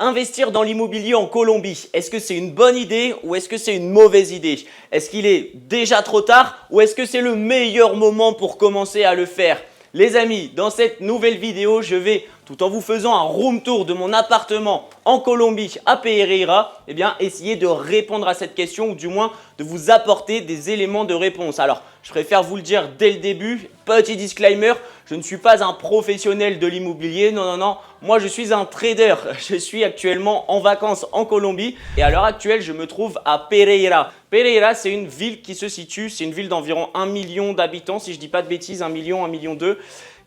Investir dans l'immobilier en Colombie, est-ce que c'est une bonne idée ou est-ce que c'est une mauvaise idée? Est-ce qu'il est déjà trop tard ou est-ce que c'est le meilleur moment pour commencer à le faire? Les amis, dans cette nouvelle vidéo, je vais, tout en vous faisant un room tour de mon appartement en Colombie à Pereira, essayer de répondre à cette question ou du moins de vous apporter des éléments de réponse. Alors, je préfère vous le dire dès le début, petit disclaimer, je ne suis pas un professionnel de l'immobilier, non, moi je suis un trader. Je suis actuellement en vacances en Colombie et à l'heure actuelle, je me trouve à Pereira. Pereira, c'est une ville qui se situe, c'est une ville d'environ 1 million d'habitants, si je ne dis pas de bêtises, 1 million, 1,2 million,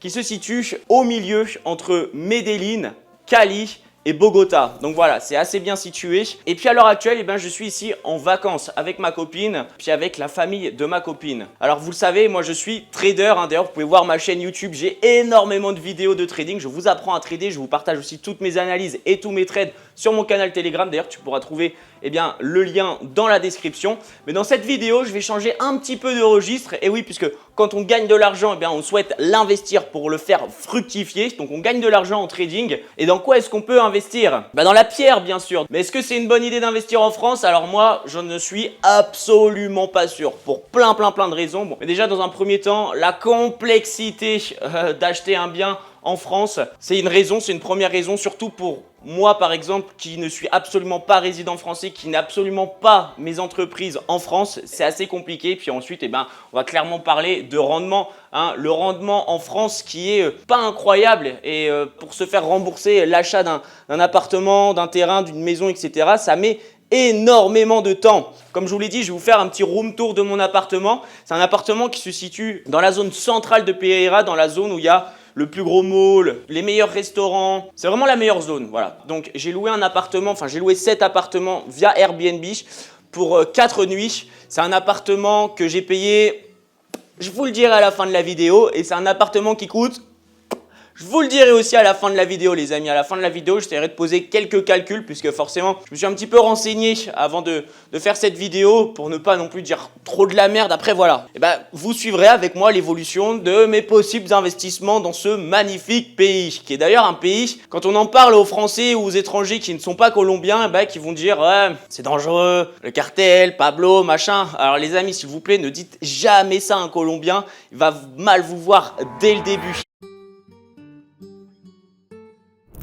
qui se situe au milieu entre Medellín, Cali et Bogota. Donc voilà, c'est assez bien situé. Et puis à l'heure actuelle, je suis ici en vacances avec ma copine, puis avec la famille de ma copine. Alors vous le savez, moi je suis trader. D'ailleurs, vous pouvez voir ma chaîne YouTube, j'ai énormément de vidéos de trading. Je vous apprends à trader, je vous partage aussi toutes mes analyses et tous mes trades sur mon canal Telegram. D'ailleurs, tu pourras trouver le lien dans la description. Mais dans cette vidéo, je vais changer un petit peu de registre. Et oui, puisque quand on gagne de l'argent, on souhaite l'investir pour le faire fructifier. Donc on gagne de l'argent en trading. Et dans quoi est-ce qu'on peut investir? Dans la pierre, bien sûr. Mais est-ce que c'est une bonne idée d'investir en France? Alors moi, je ne suis absolument pas sûr. Pour plein de raisons. Bon, mais déjà, dans un premier temps, la complexité d'acheter un bien en France, c'est une raison, c'est une première raison, surtout pour moi par exemple qui ne suis absolument pas résident français, qui n'ai absolument pas mes entreprises en France, c'est assez compliqué. Puis ensuite, on va clairement parler de rendement. Le rendement en France qui est pas incroyable et pour se faire rembourser l'achat d'un appartement, d'un terrain, d'une maison, etc., ça met énormément de temps. Comme je vous l'ai dit, je vais vous faire un petit room tour de mon appartement. C'est un appartement qui se situe dans la zone centrale de Pereira, dans la zone où il y a le plus gros mall, les meilleurs restaurants. C'est vraiment la meilleure zone, voilà. Donc j'ai loué un appartement, j'ai loué 7 appartements via Airbnb pour 4 nuits. C'est un appartement que j'ai payé, je vous le dirai à la fin de la vidéo, et c'est un appartement qui coûte, je vous le dirai aussi à la fin de la vidéo, les amis. À la fin de la vidéo, j'essaierai de poser quelques calculs puisque forcément, je me suis un petit peu renseigné avant de faire cette vidéo pour ne pas non plus dire trop de la merde. Après, voilà. Vous suivrez avec moi l'évolution de mes possibles investissements dans ce magnifique pays, qui est d'ailleurs un pays, quand on en parle aux Français ou aux étrangers qui ne sont pas colombiens, qui vont dire « Ouais, c'est dangereux, le cartel, Pablo, machin ». Alors les amis, s'il vous plaît, ne dites jamais ça à un Colombien. Il va mal vous voir dès le début.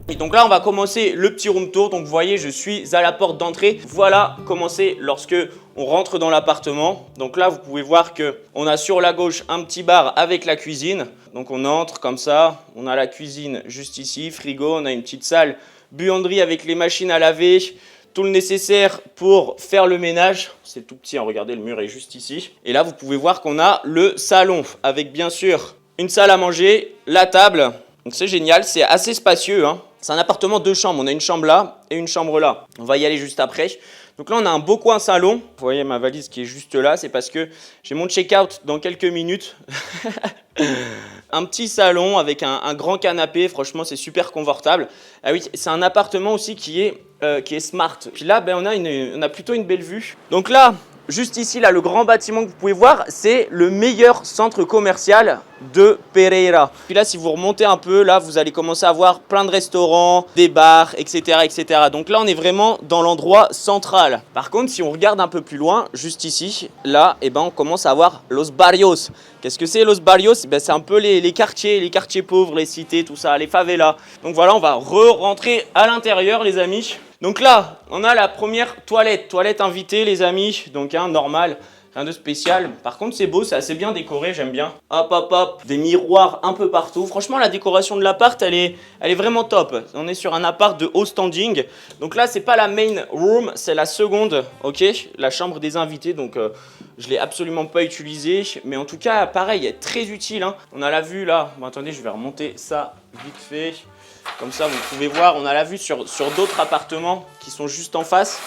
Et donc là, on va commencer le petit room tour. Donc vous voyez, je suis à la porte d'entrée. Voilà comment c'est lorsque on rentre dans l'appartement. Donc là, vous pouvez voir qu'on a sur la gauche un petit bar avec la cuisine. Donc on entre comme ça. On a la cuisine juste ici, frigo. On a une petite salle buanderie avec les machines à laver. Tout le nécessaire pour faire le ménage. C'est tout petit, regardez, le mur est juste ici. Et là, vous pouvez voir qu'on a le salon avec bien sûr une salle à manger, la table. Donc c'est génial, c'est assez spacieux. C'est un appartement 2 chambres, on a une chambre là et une chambre là. On va y aller juste après. Donc là, on a un beau coin salon. Vous voyez ma valise qui est juste là, c'est parce que j'ai mon check-out dans quelques minutes. Un petit salon avec un grand canapé, franchement, c'est super confortable. Ah oui, c'est un appartement aussi qui est smart. Puis là, on a plutôt une belle vue. Donc là, juste ici, là, le grand bâtiment que vous pouvez voir, c'est le meilleur centre commercial de Pereira. Puis là, si vous remontez un peu, là, vous allez commencer à voir plein de restaurants, des bars, etc., etc. Donc là, on est vraiment dans l'endroit central. Par contre, si on regarde un peu plus loin, juste ici, là, on commence à voir Los Barrios. Qu'est-ce que c'est Los Barrios? C'est un peu les quartiers pauvres, les cités, tout ça, les favelas. Donc voilà, on va rentrer à l'intérieur, les amis. Donc là, on a la première toilette invitée, les amis. Donc normal, rien de spécial. Par contre, c'est beau, c'est assez bien décoré, j'aime bien. Hop, des miroirs un peu partout. Franchement, la décoration de l'appart, elle est vraiment top. On est sur un appart de haut standing. Donc là, c'est pas la main room, c'est la seconde, ok, la chambre des invités. Donc je l'ai absolument pas utilisée, mais en tout cas, pareil, elle est très utile. On a la vue là. Bon, attendez, je vais remonter ça vite fait. Comme ça, vous pouvez voir, on a la vue sur d'autres appartements qui sont juste en face.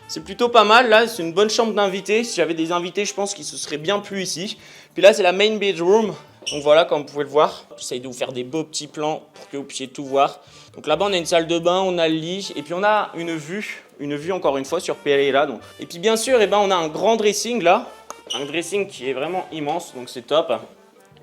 C'est plutôt pas mal, là, c'est une bonne chambre d'invités. Si j'avais des invités, je pense qu'ils se seraient bien plu ici. Puis là, c'est la main bedroom. Donc voilà, comme vous pouvez le voir. J'essaye de vous faire des beaux petits plans pour que vous puissiez tout voir. Donc là-bas, on a une salle de bain, on a le lit. Et puis on a une vue encore une fois sur Pereira. Donc. Et puis bien sûr, on a un grand dressing là. Un dressing qui est vraiment immense, donc c'est top.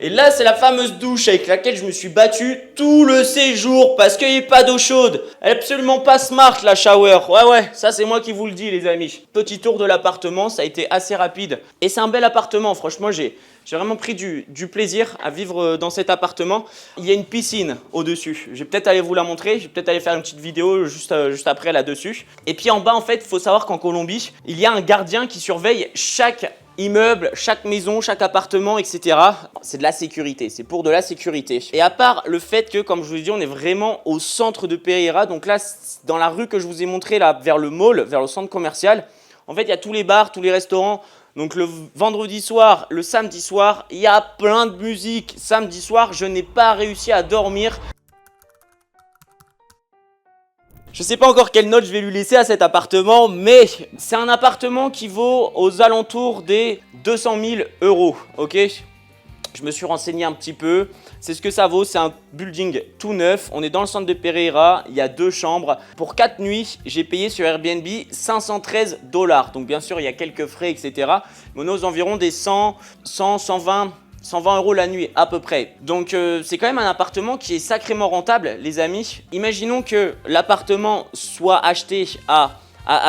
Et là, c'est la fameuse douche avec laquelle je me suis battu tout le séjour parce qu'il n'y a pas d'eau chaude. Elle est absolument pas smart, la shower. Ouais, ça c'est moi qui vous le dis, les amis. Petit tour de l'appartement, ça a été assez rapide. Et c'est un bel appartement, franchement, j'ai vraiment pris du plaisir à vivre dans cet appartement. Il y a une piscine au-dessus. Je vais peut-être aller vous la montrer. Je vais peut-être aller faire une petite vidéo juste après là-dessus. Et puis en bas, en fait, il faut savoir qu'en Colombie, il y a un gardien qui surveille chaque immeuble, chaque maison, chaque appartement, etc. C'est de la sécurité, c'est pour de la sécurité. Et à part le fait que, comme je vous l'ai dit, on est vraiment au centre de Pereira, donc là, dans la rue que je vous ai montré, là, vers le mall, vers le centre commercial, en fait, il y a tous les bars, tous les restaurants. Donc le vendredi soir, le samedi soir, il y a plein de musique. Samedi soir, je n'ai pas réussi à dormir. Je ne sais pas encore quelle note je vais lui laisser à cet appartement, mais c'est un appartement qui vaut aux alentours des 200 000 €, ok? Je me suis renseigné un petit peu, c'est ce que ça vaut, c'est un building tout neuf, on est dans le centre de Pereira, il y a 2 chambres. Pour 4 nuits, j'ai payé sur Airbnb 513 $, donc bien sûr il y a quelques frais, etc. Mais on est aux environs des 120 € la nuit à peu près. Donc c'est quand même un appartement qui est sacrément rentable, les amis. Imaginons que l'appartement soit acheté à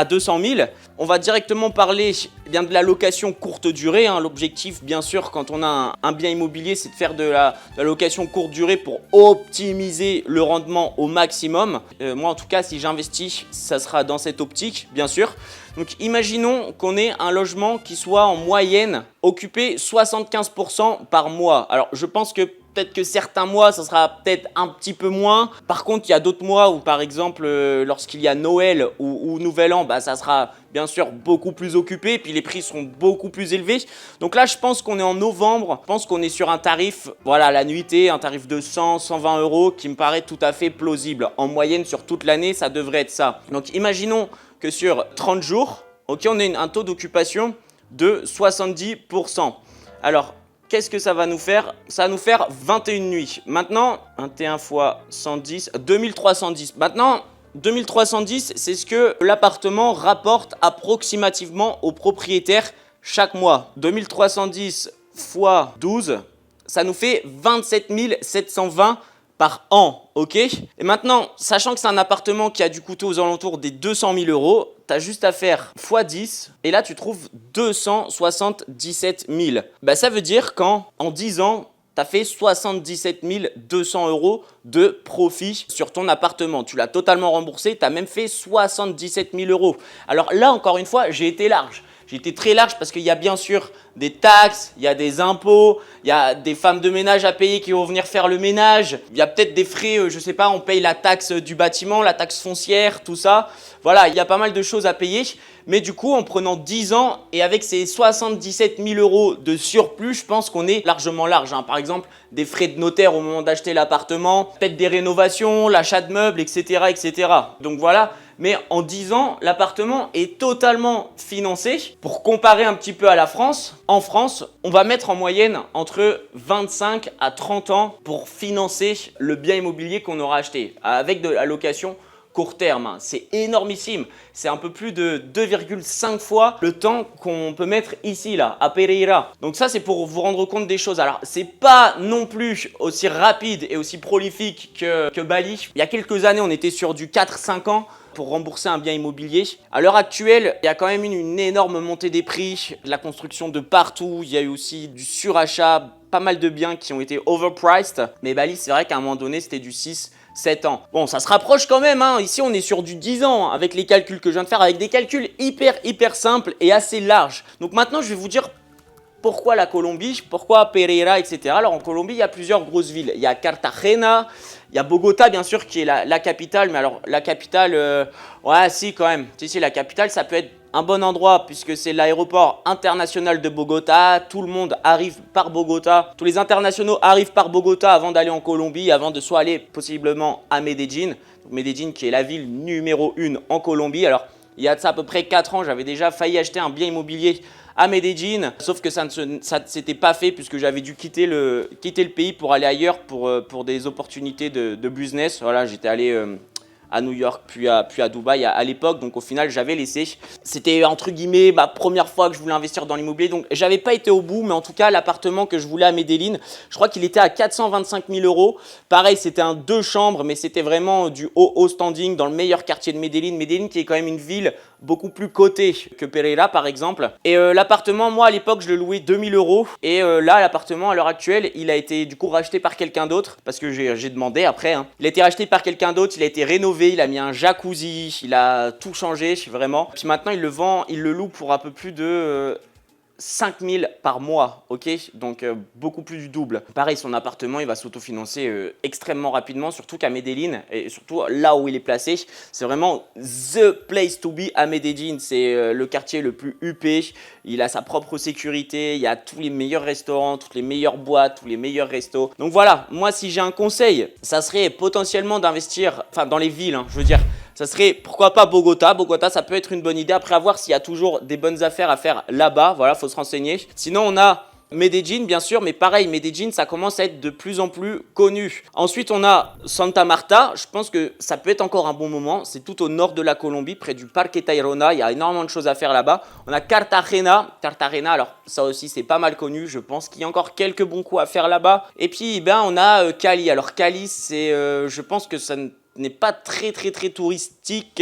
200 000. On va directement parler bien de la location courte durée. L'objectif, bien sûr, quand on a un bien immobilier, c'est de faire de la location courte durée pour optimiser le rendement au maximum. Moi, en tout cas, si j'investis, ça sera dans cette optique, bien sûr. Donc, imaginons qu'on ait un logement qui soit en moyenne occupé 75% par mois. Alors, je pense que peut-être que certains mois, ça sera peut-être un petit peu moins. Par contre, il y a d'autres mois où, par exemple, lorsqu'il y a Noël ou Nouvel An, ça sera bien sûr beaucoup plus occupé. Puis les prix seront beaucoup plus élevés. Donc là, je pense qu'on est en novembre. Je pense qu'on est sur un tarif, voilà, la nuitée, un tarif de 100, 120 € qui me paraît tout à fait plausible. En moyenne, sur toute l'année, ça devrait être ça. Donc, imaginons que sur 30 jours, ok, on a un taux d'occupation de 70%. Alors, qu'est-ce que ça va nous faire? Ça va nous faire 21 nuits. Maintenant, 21 fois 110, 2310. Maintenant, 2310, c'est ce que l'appartement rapporte approximativement au propriétaire chaque mois. 2310 fois 12, ça nous fait 27 720 par an, ok? Et maintenant, sachant que c'est un appartement qui a dû coûter aux alentours des 200 000 €, tu as juste à faire x 10 et là tu trouves 277 000. Ça veut dire qu'en 10 ans, tu as fait 77 200 € de profit sur ton appartement. Tu l'as totalement remboursé, tu as même fait 77 000 €. Alors là, encore une fois, j'ai été large. J'ai été très large parce qu'il y a bien sûr des taxes, il y a des impôts, il y a des femmes de ménage à payer qui vont venir faire le ménage. Il y a peut-être des frais, je ne sais pas, on paye la taxe du bâtiment, la taxe foncière, tout ça. Voilà, il y a pas mal de choses à payer. Mais du coup, en prenant 10 ans et avec ces 77 000 € de surplus, je pense qu'on est largement large. Par exemple, des frais de notaire au moment d'acheter l'appartement, peut-être des rénovations, l'achat de meubles, etc., etc. Donc voilà. Mais en 10 ans, l'appartement est totalement financé. Pour comparer un petit peu à la France, en France, on va mettre en moyenne entre 25 à 30 ans pour financer le bien immobilier qu'on aura acheté avec de la location court terme. C'est énormissime. C'est un peu plus de 2,5 fois le temps qu'on peut mettre ici, là, à Pereira. Donc ça, c'est pour vous rendre compte des choses. Alors, c'est pas non plus aussi rapide et aussi prolifique que Bali. Il y a quelques années, on était sur du 4-5 ans pour rembourser un bien immobilier. À l'heure actuelle, il y a quand même une énorme montée des prix, de la construction de partout. Il y a eu aussi du surachat, pas mal de biens qui ont été overpriced. Mais Bali, c'est vrai qu'à un moment donné, c'était du 6-7 ans. Bon, ça se rapproche quand même. Ici, on est sur du 10 ans avec les calculs que je viens de faire, avec des calculs hyper simples et assez larges. Donc maintenant, je vais vous dire pourquoi la Colombie, pourquoi Pereira, etc. Alors en Colombie, il y a plusieurs grosses villes. Il y a Cartagena, il y a Bogota, bien sûr, qui est la capitale. Mais alors, la capitale, ouais, si, quand même. Si, la capitale, ça peut être un bon endroit puisque c'est l'aéroport international de Bogota. Tout le monde arrive par Bogota. Tous les internationaux arrivent par Bogota avant d'aller en Colombie, avant de soit aller possiblement à Medellín. Medellín qui est la ville numéro 1 en Colombie. Alors, il y a de ça à peu près 4 ans, j'avais déjà failli acheter un bien immobilier à Medellín, sauf que ça ne s'était pas fait puisque j'avais dû quitter le pays pour aller ailleurs pour des opportunités de business. Voilà, j'étais allé à New York, puis à Dubaï à l'époque. Donc au final, j'avais laissé. C'était entre guillemets ma première fois que je voulais investir dans l'immobilier. Donc j'avais pas été au bout, mais en tout cas, l'appartement que je voulais à Medellín, je crois qu'il était à 425 000 euros. Pareil, c'était un 2 chambres, mais c'était vraiment du haut standing dans le meilleur quartier de Medellín. Medellín qui est quand même une ville beaucoup plus cotée que Pereira par exemple. Et l'appartement, moi à l'époque, je le louais 2000 euros. Et là, l'appartement à l'heure actuelle, il a été du coup racheté par quelqu'un d'autre parce que j'ai demandé après. Hein. Il a été racheté par quelqu'un d'autre, il a été rénové, il a mis un jacuzzi, il a tout changé vraiment. Puis maintenant, il le vend, il le loue pour un peu plus de 5000 par mois, ok? Donc beaucoup plus du double. Pareil, son appartement, il va s'autofinancer extrêmement rapidement, surtout qu'à Medellín, et surtout là où il est placé, c'est vraiment the place to be à Medellín. C'est le quartier le plus huppé, il a sa propre sécurité, il y a tous les meilleurs restaurants, toutes les meilleures boîtes, tous les meilleurs restos. Donc voilà, moi si j'ai un conseil, ça serait potentiellement d'investir, enfin dans les villes, hein, je veux dire, ça serait pourquoi pas Bogota. Bogota, ça peut être une bonne idée. Après, à voir s'il y a toujours des bonnes affaires à faire là-bas. Voilà, il faut se renseigner. Sinon, on a Medellín, bien sûr, mais pareil, Medellín, ça commence à être de plus en plus connu. Ensuite, on a Santa Marta. Je pense que ça peut être encore un bon moment. C'est tout au nord de la Colombie, près du Parque Tayrona. Il y a énormément de choses à faire là-bas. On a Cartagena. Cartagena, alors ça aussi, c'est pas mal connu. Je pense qu'il y a encore quelques bons coups à faire là-bas. Et puis, ben, on a Cali. Alors, Cali, c'est, je pense que ça n'est pas très touristique,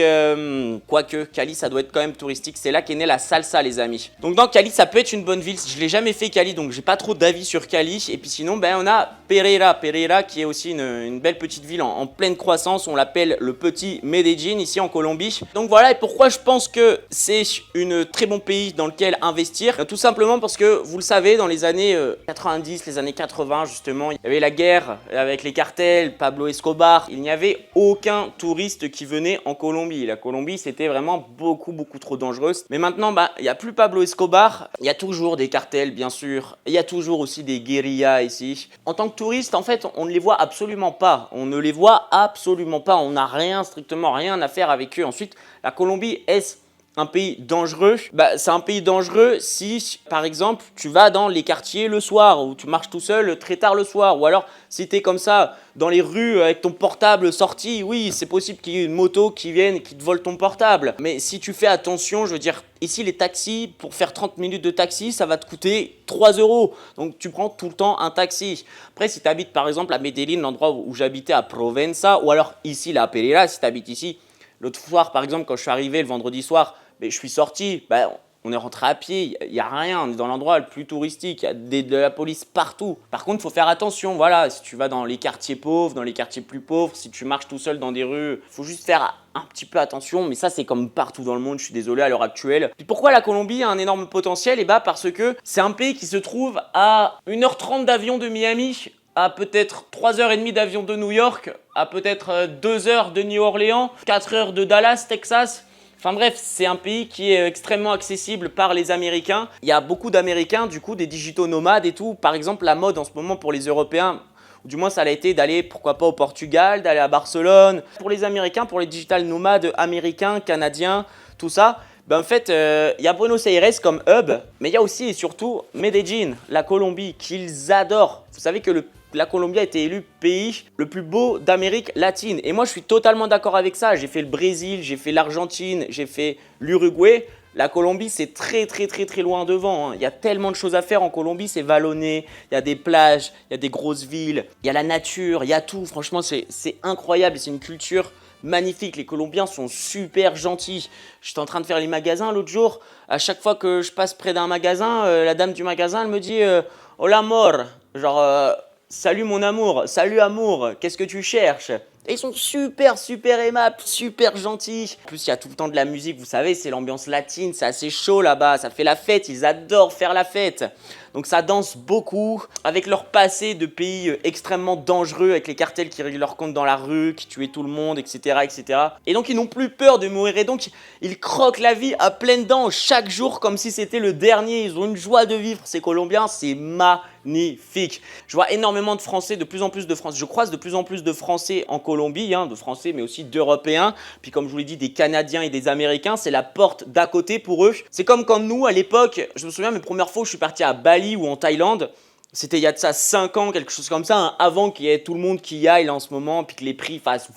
quoique Cali ça doit être quand même touristique, c'est là qu'est née la salsa les amis. Donc dans Cali ça peut être une bonne ville, je l'ai jamais fait Cali donc j'ai pas trop d'avis sur Cali. Et puis sinon ben on a Pereira qui est aussi une belle petite ville en pleine croissance, on l'appelle le petit Medellín ici en Colombie. Donc voilà, et pourquoi je pense que c'est un très bon pays dans lequel investir, tout simplement parce que vous le savez, dans les années 90, les années 80 justement, il y avait la guerre avec les cartels, Pablo Escobar, il n'y avait aucun touriste qui venait en Colombie. La Colombie, c'était vraiment beaucoup trop dangereuse. Mais maintenant, bah, il n'y a plus Pablo Escobar. Il y a toujours des cartels, bien sûr. Il y a toujours aussi des guérillas ici. En tant que touriste, en fait, on ne les voit absolument pas. On ne les voit absolument pas. On n'a strictement rien à faire avec eux. Ensuite, la Colombie, est-ce un pays dangereux? Bah, c'est un pays dangereux si, par exemple, tu vas dans les quartiers le soir ou tu marches tout seul très tard le soir. Ou alors, si tu es comme ça dans les rues avec ton portable sorti, oui, c'est possible qu'il y ait une moto qui vienne et qui te vole ton portable. Mais si tu fais attention, je veux dire, ici, les taxis, pour faire 30 minutes de taxi, ça va te coûter 3 euros. Donc, tu prends tout le temps un taxi. Après, si tu habites, par exemple, à Medellín, l'endroit où j'habitais à Provenza, ou alors ici, là, à Pereira, si tu habites ici, l'autre soir, par exemple, quand je suis arrivé le vendredi soir, je suis sorti, on est rentré à pied, il n'y a rien, on est dans l'endroit le plus touristique, il y a de la police partout. Par contre, il faut faire attention, voilà, si tu vas dans les quartiers pauvres, dans les quartiers plus pauvres, si tu marches tout seul dans des rues, il faut juste faire un petit peu attention, mais ça c'est comme partout dans le monde, je suis désolé à l'heure actuelle. Puis pourquoi la Colombie a un énorme potentiel? Et parce que c'est un pays qui se trouve à 1h30 d'avion de Miami, à peut-être 3h30 d'avion de New York, à peut-être 2 heures de New Orleans, 4 heures de Dallas, Texas. Enfin bref, c'est un pays qui est extrêmement accessible par les Américains. Il y a beaucoup d'Américains, du coup, des digitaux nomades et tout. Par exemple, la mode en ce moment pour les Européens, ou du moins ça a été d'aller, pourquoi pas au Portugal, d'aller à Barcelone. Pour les Américains, pour les digital nomades américains, canadiens, tout ça, en fait, il y a Buenos Aires comme hub, mais il y a aussi et surtout Medellín, la Colombie, qu'ils adorent. Vous savez que la Colombie a été élue pays le plus beau d'Amérique latine. Et moi, je suis totalement d'accord avec ça. J'ai fait le Brésil, j'ai fait l'Argentine, j'ai fait l'Uruguay. La Colombie, c'est très loin devant. Hein. Il y a tellement de choses à faire en Colombie, c'est vallonné, il y a des plages, il y a des grosses villes, il y a la nature, il y a tout. Franchement, c'est incroyable, c'est une culture magnifique. Les Colombiens sont super gentils. J'étais en train de faire les magasins l'autre jour. À chaque fois que je passe près d'un magasin, la dame du magasin, elle me dit « Hola amor », genre salut mon amour, salut amour, qu'est-ce que tu cherches? Et ils sont super aimables, super gentils. En plus, il y a tout le temps de la musique, vous savez, c'est l'ambiance latine, c'est assez chaud là-bas, ça fait la fête, ils adorent faire la fête. Donc ça danse beaucoup, avec leur passé de pays extrêmement dangereux, avec les cartels qui règlent leur compte dans la rue, qui tuaient tout le monde, etc. Et donc ils n'ont plus peur de mourir, et donc ils croquent la vie à pleines dents chaque jour comme si c'était le dernier. Ils ont une joie de vivre, ces Colombiens, c'est magnifique. Je vois énormément de Français, de plus en plus de Français, je croise de plus en plus de Français en Colombie, de Français mais aussi d'Européens, puis comme je vous l'ai dit, des Canadiens et des Américains, c'est la porte d'à côté pour eux. C'est comme quand nous, à l'époque, je me souviens mes premières fois où je suis parti à Bali ou en Thaïlande, c'était il y a de ça 5 ans, quelque chose comme ça, avant qu'il y ait tout le monde qui y aille là, en ce moment, puis que les prix fassent...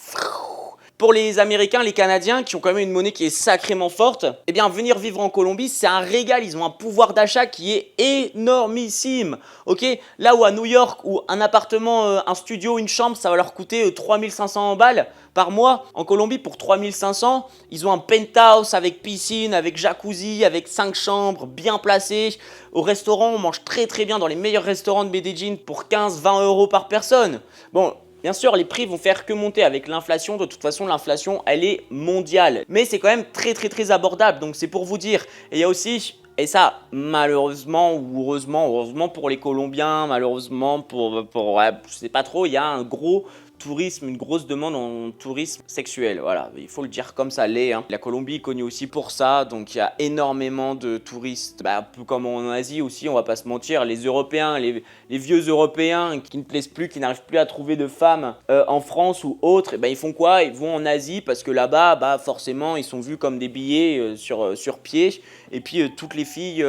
Pour les Américains, les Canadiens, qui ont quand même une monnaie qui est sacrément forte, eh bien venir vivre en Colombie, c'est un régal. Ils ont un pouvoir d'achat qui est énormissime. Ok, là où à New York, où un appartement, un studio, une chambre, ça va leur coûter 3500 balles par mois. En Colombie, pour 3500, ils ont un penthouse avec piscine, avec jacuzzi, avec 5 chambres, bien placées. Au restaurant, on mange très très bien dans les meilleurs restaurants de Medellín pour 15-20 euros par personne. Bon, bien sûr, les prix vont faire que monter avec l'inflation. De toute façon, l'inflation, elle est mondiale. Mais c'est quand même très très très abordable. Donc c'est pour vous dire. Et il y a aussi, et ça, malheureusement ou heureusement pour les Colombiens, malheureusement ouais, je sais pas trop, il y a un gros tourisme, une grosse demande en tourisme sexuel. Voilà, il faut le dire comme ça l'est. Hein. La Colombie est connue aussi pour ça, donc il y a énormément de touristes, un peu comme en Asie aussi, on va pas se mentir, les Européens, les vieux Européens qui ne plaisent plus, qui n'arrivent plus à trouver de femmes en France ou autre, ils font quoi? Ils vont en Asie parce que là-bas, forcément, ils sont vus comme des billets sur pied. Et puis toutes les filles,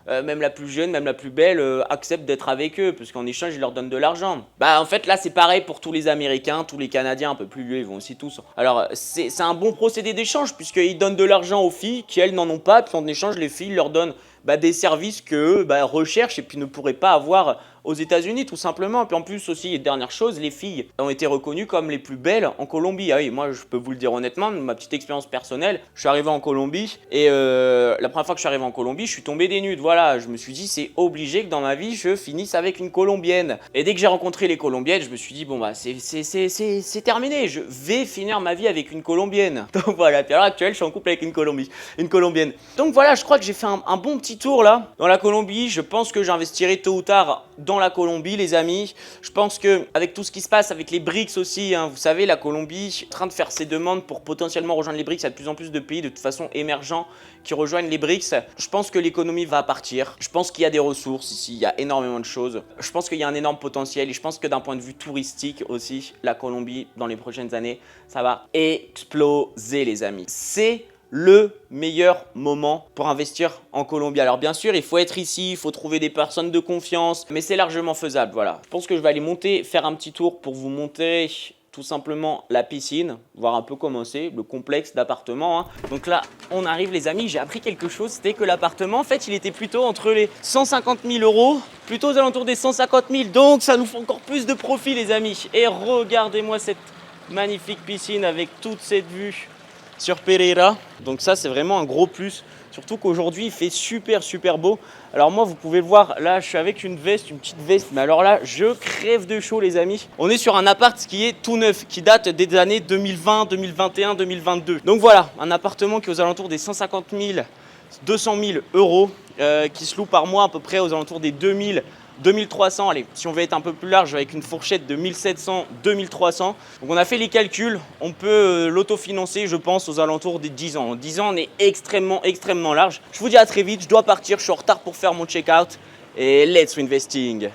même la plus jeune, même la plus belle, acceptent d'être avec eux parce qu'en échange, ils leur donnent de l'argent. En fait, là, c'est pareil pour tous les Américains, tous les Canadiens un peu plus vieux, ils vont aussi tous. Alors, c'est un bon procédé d'échange puisqu'ils donnent de l'argent aux filles qui, elles, n'en ont pas. Puis en échange, les filles leur donnent des services qu'eux recherchent et puis ne pourraient pas avoir aux États-Unis tout simplement. Puis en plus aussi, dernière chose, les filles ont été reconnues comme les plus belles en Colombie. Ah oui, moi je peux vous le dire honnêtement, ma petite expérience personnelle, je suis arrivé en Colombie et la première fois que je suis arrivé en Colombie, je suis tombé des nudes. Voilà, je me suis dit c'est obligé que dans ma vie je finisse avec une Colombienne. Et dès que j'ai rencontré les Colombiennes, je me suis dit bon c'est terminé, je vais finir ma vie avec une Colombienne. Donc voilà, puis à l'heure actuelle je suis en couple avec une Colombienne. Donc voilà, je crois que j'ai fait un bon petit tour là dans la Colombie. Je pense que j'investirai tôt ou tard dans la Colombie, les amis. Je pense que avec tout ce qui se passe avec les BRICS aussi, vous savez, la Colombie est en train de faire ses demandes pour potentiellement rejoindre les BRICS. Il y a de plus en plus de pays de toute façon émergents qui rejoignent les BRICS. Je pense que l'économie va partir. Je pense qu'il y a des ressources ici, il y a énormément de choses. Je pense qu'il y a un énorme potentiel et je pense que d'un point de vue touristique aussi, la Colombie, dans les prochaines années, ça va exploser, les amis. C'est le meilleur moment pour investir en Colombie. Alors bien sûr, il faut être ici, il faut trouver des personnes de confiance, mais c'est largement faisable, voilà. Je pense que je vais aller faire un petit tour pour vous montrer tout simplement la piscine, voir un peu comment c'est, le complexe d'appartement. Donc là, on arrive les amis, j'ai appris quelque chose, c'était que l'appartement, en fait, il était plutôt entre les 150 000 euros, plutôt aux alentours des 150 000, donc ça nous fait encore plus de profit les amis. Et regardez-moi cette magnifique piscine avec toute cette vue sur Pereira, donc ça c'est vraiment un gros plus, surtout qu'aujourd'hui il fait super beau. Alors moi vous pouvez le voir, là je suis avec une petite veste, mais alors là je crève de chaud les amis. On est sur un appart qui est tout neuf, qui date des années 2020, 2021, 2022. Donc voilà, un appartement qui est aux alentours des 150 000, 200 000 euros, qui se loue par mois à peu près aux alentours des 2300, allez, si on veut être un peu plus large, avec une fourchette de 1700, 2300. Donc on a fait les calculs, on peut l'autofinancer, je pense, aux alentours des 10 ans. En 10 ans, on est extrêmement large. Je vous dis à très vite, je dois partir, je suis en retard pour faire mon check-out. Et let's investing.